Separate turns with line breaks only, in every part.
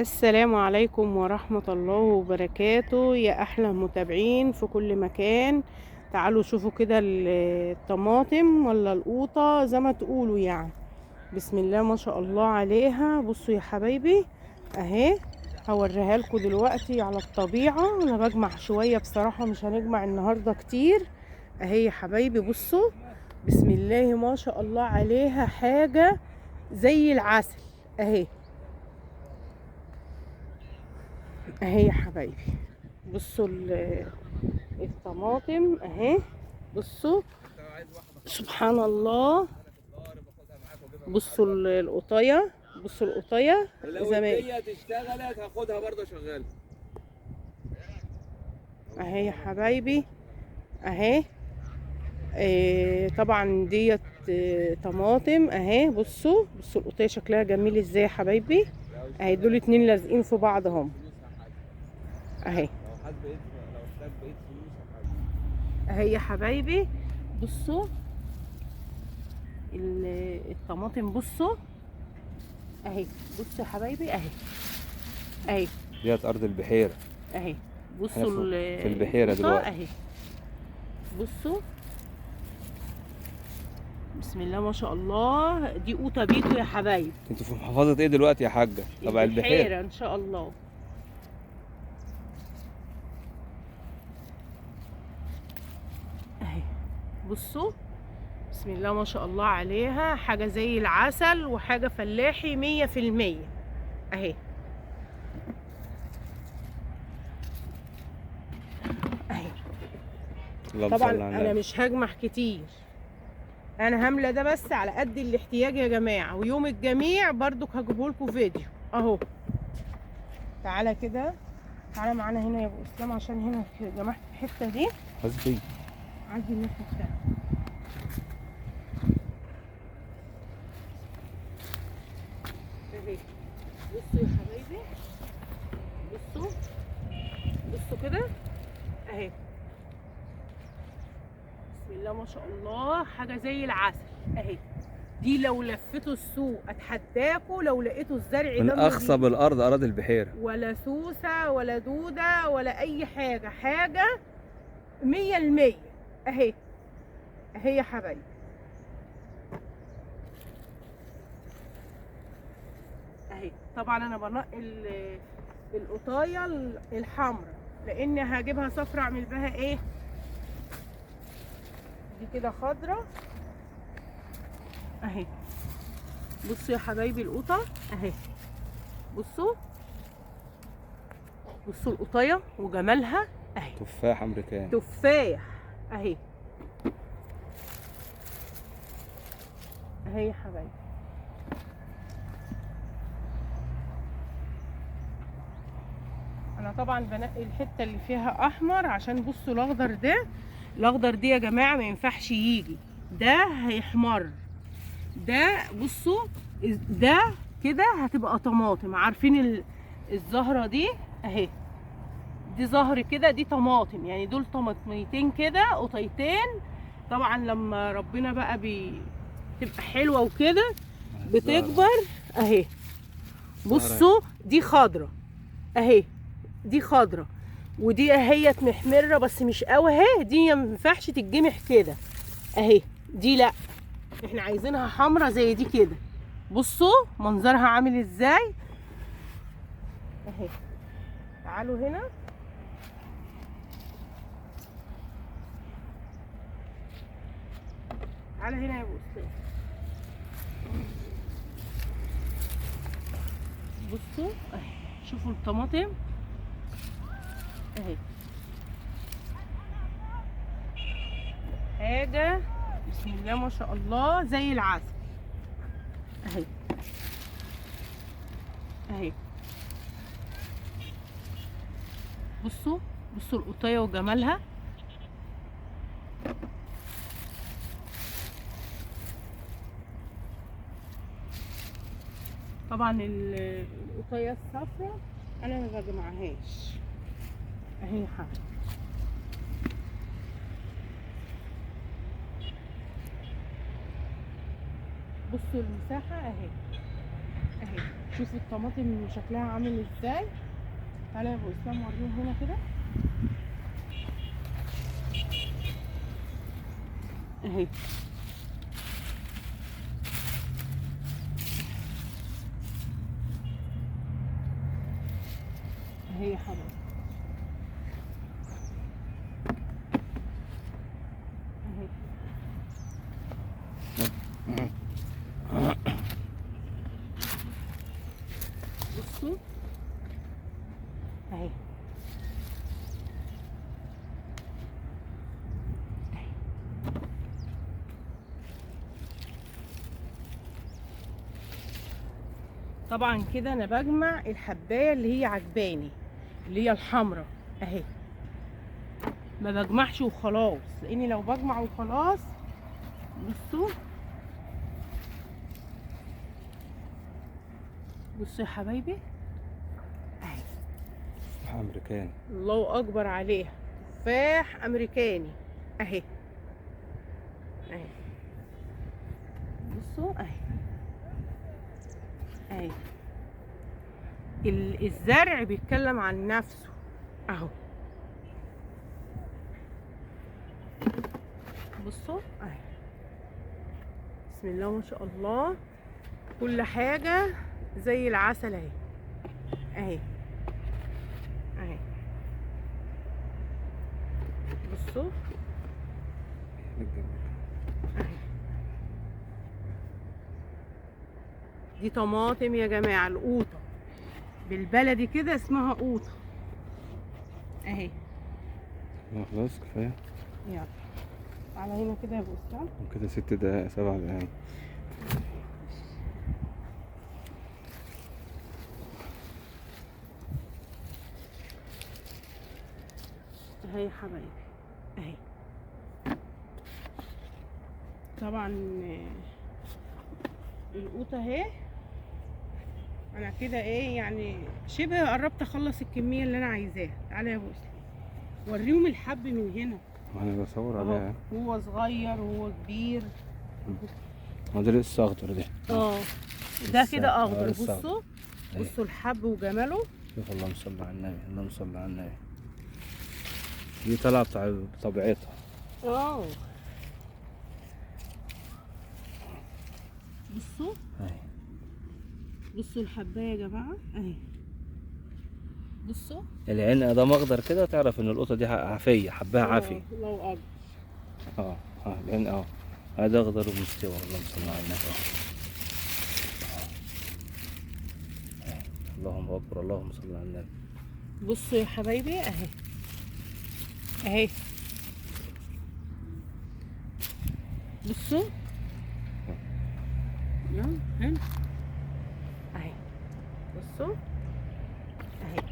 السلام عليكم ورحمة الله وبركاته يا أحلى متابعين في كل مكان. تعالوا شوفوا كده الطماطم ولا القوطة زي ما تقولوا يعني. بسم الله ما شاء الله عليها. بصوا يا حبايبي اهي، هوريها لكم دلوقتي على الطبيعة. انا بجمع شوية بصراحة، مش هنجمع النهاردة كتير. اهي يا حبايبي بصوا، بسم الله ما شاء الله عليها، حاجة زي العسل اهي. اهي يا حبايبي بصوا الطماطم اهي. بصوا سبحان الله. بصوا القطايه، بصوا القطايه
لو الدنيا اشتغلت هاخدها برضه شغاله
اهي يا حبايبي اهي. طبعا ديت طماطم اهي. بصوا بصوا القطايه شكلها جميل ازاي يا حبايبي اهي. دول اتنين لازقين في بعض اهم اهي.
لو احتاج بقيت فلوس
اهي يا حبايبي بصوا الطماطم. بصوا اهي، بصوا يا حبايبي اهي اهي
ديت ارض البحيره.
اهي.
احنا
بصوا
في البحيره
القوطة
دلوقتي.
اهي. بصوا بسم الله ما شاء الله. دي قوطة بيتو يا حبايبي.
انتوا في محافظه ايه دلوقتي يا حاجه؟ تبع البحيره.
ان شاء الله. اهي بصوا بسم الله ما شاء الله عليها، حاجة زي العسل وحاجة فلاحي 100%. اهي اهي.
اللهم
طبعا
صل على
انا
النبي.
مش هجمع كتير، انا هامله ده بس على قد الاحتياج يا جماعه. ويوم الجميع برضو هجيبه لكم فيديو اهو. تعالى كده، تعالى معانا هنا يا ابو اسلام، عشان هنا جمعت الحته دي.
حسبي.
عدي الناحيه التانيه اهي. بصوا يا حبايبي، بصوا بصوا كده اهي. بسم الله ما شاء الله، حاجه زي العسل اهي. دي لو لفتوا السوق اتحداكوا لو لقيتوا الزرع
من
ده
اخصب الارض اراضي البحيره.
ولا سوسه ولا دوده ولا اي حاجه، حاجه 100%. اهي اهي يا حبايبي. اهي طبعا انا بنقي القطايه الحمراء، لان هجيبها صفرا اعمل بها ايه. دي كده خضرة اهي. بصوا يا حبايبي القطه اهي. بصوا بصوا القطايه وجمالها اهي.
تفاح امريكاني.
تفاح اهي. اهي يا حبايبي. انا طبعا بنقي الحته اللي فيها احمر، عشان بصوا الاخضر ده، الاخضر دي يا جماعه ما ينفعش يجي، ده هيحمر. ده بصوا ده كده هتبقى طماطم. عارفين الزهره دي اهي، دي زهر كده، دي طماطم يعني. دول طماطميتين كده، قطيتين. طبعا لما ربنا بقى تبقى حلوه وكده بتكبر اهي. بصوا دي خضره اهي، دي خضره، ودي اهيت محمره بس مش قوي اهي. دي ما ينفعش تتجمح كده اهي. دي لا، احنا عايزينها حمرا زي دي كده. بصوا منظرها عامل ازاي اهي. تعالوا هنا، تعالى هنا يا ابو استاذ. بصوا اهي، شوفوا الطماطم اهي، حاجه بسم الله ما شاء الله زي العسل اهي اهي. بصوا بصوا القطايه وجمالها. طبعا القطايه الصفراء انا ما بجمعهاش اهي يا حبيبي. بصوا المساحه اهي اهي. شوفوا الطماطم شكلها عامل ازاي. تعالى يا ابو اسلام وريهم هنا كده اهي. اهي يا حبايبي اهي. بصوا اهي. طبعا كده انا بجمع الحبايه اللي هي عجباني، اللي هي الحمراء اهي. ما بجمعش وخلاص، لاني لو بجمع وخلاص بصوا بصوا يا حبايبي اهي.
تفاح امريكاني.
الله اكبر عليها، تفاح امريكاني اهي اهي. بصوا اهي اهي. الزرع بيتكلم عن نفسه اهو. بصوا اهي. بسم الله ما شاء الله، كل حاجة زي العسل اهي اهي اهي. بصوا اهي. دي طماطم يا جماعة، القوطة بالبلدي كده اسمها قوطة اهي.
خلاص كفايه.
يلا على هنا كده يا ابو اسلام.
وكده 6 دقايق 7 دقايق.
اهي يا حبايبي اهي. طبعا القوطة اهي. انا كده ايه يعني شبه قربت اخلص الكمية اللي انا عايزاها. تعالى يا ابو اسلام وريهم الحب من هنا
وانا بصور
اهو،
عليها.
هو صغير وهو كبير.
هو ده لسه اخضر ده.
اه ده
لسه-
كده اخضر.
لسه
بصوا
أهي.
بصوا الحب وجماله.
شوف، اللهم صل على النبي، اللهم صل على النبي. دي طالعه بطبيعتها.
اه بصوا
اهي.
بصوا الحبايه يا جماعه اهي. بصوا
العين ده مخضر كده، تعرف ان القطه دي عافيه، حبها عافي.
الله اكبر.
العين هذا اخضر ومستوى. اللهم صل على النبي. اللهم اكبر، اللهم صل على النبي.
بصوا يا حبايبي اهي اهي. بصوا يلا هنا اهي. بصوا اهي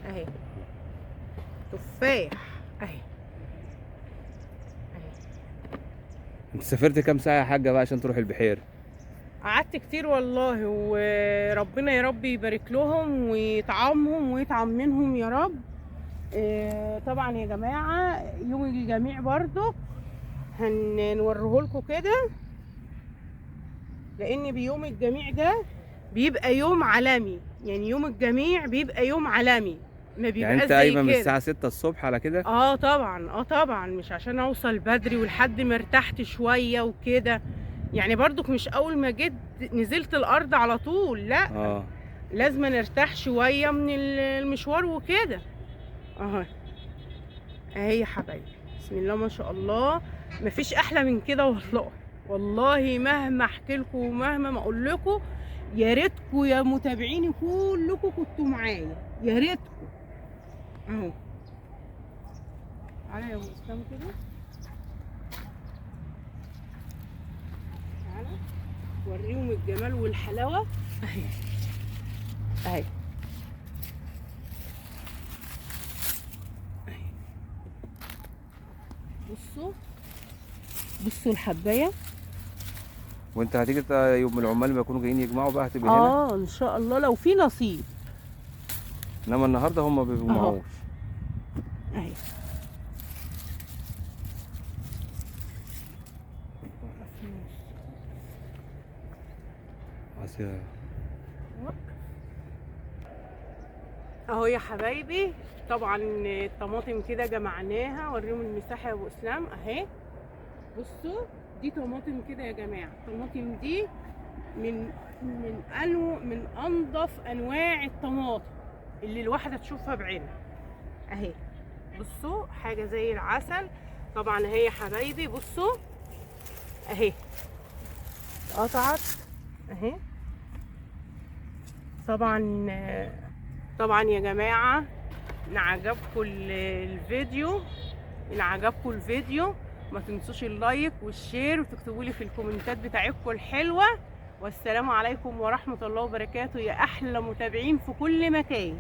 اهي. تفاح اهي اهي.
انت سافرت كام ساعه يا حاجه بقى عشان تروح البحيره؟
قعدت كتير والله، وربنا يا رب يبارك لهم ويطعمهم ويطعم منهم يا رب. طبعا يا جماعة يوم الجميع برضو هنوريه لكم كده، لان بيوم الجميع ده بيبقى يوم عالمي. يعني يوم الجميع بيبقى يوم عالمي، ما بيبقاش
يعني انت
زي
قايمه من
كده.
الساعه 6 الصبح على كده؟
اه طبعا مش عشان اوصل بدري ولحد ما ارتحت شويه وكده. يعني برضك مش اول ما جيت نزلت الارض على طول، لا. لازم نرتاح شويه من المشوار وكده اهو. اهي يا حبايبي بسم الله ما شاء الله، مفيش احلى من كده والله. والله مهما احكي لكم ومهما ما اقول لكم، يا ريتكم يا متابعيني كلكم كنتوا معايا، يا ريتكم اهو. تعالى يا ابو اسلام كده، تعالى وريهم الجمال والحلاوه اهي اهي اهي. بصوا الحبايه.
وانت هتيجي يوم العمال ما يكونوا جايين يجمعوا بقى هتبقى هنا؟
ان شاء الله لو في نصيب.
انما النهارده هم ما بيجمعوش.
اهي
كده.
اهو يا حبايبي، طبعا الطماطم كده جمعناها، وريهم المساحه يا ابو اسلام اهي. بصوا دي طماطم كده يا جماعه، الطماطم دي من انضف انواع الطماطم اللي الواحده تشوفها بعينها اهي. بصوا حاجه زي العسل. طبعا اهي يا حبايبي، بصوا اهي اتقطعت اهي. طبعا يا جماعه، ان عجبكم الفيديو ما تنسوش اللايك والشير، وتكتبوا لي في الكومنتات بتاعتكم الحلوه. والسلام عليكم ورحمه الله وبركاته يا احلى متابعين في كل مكان.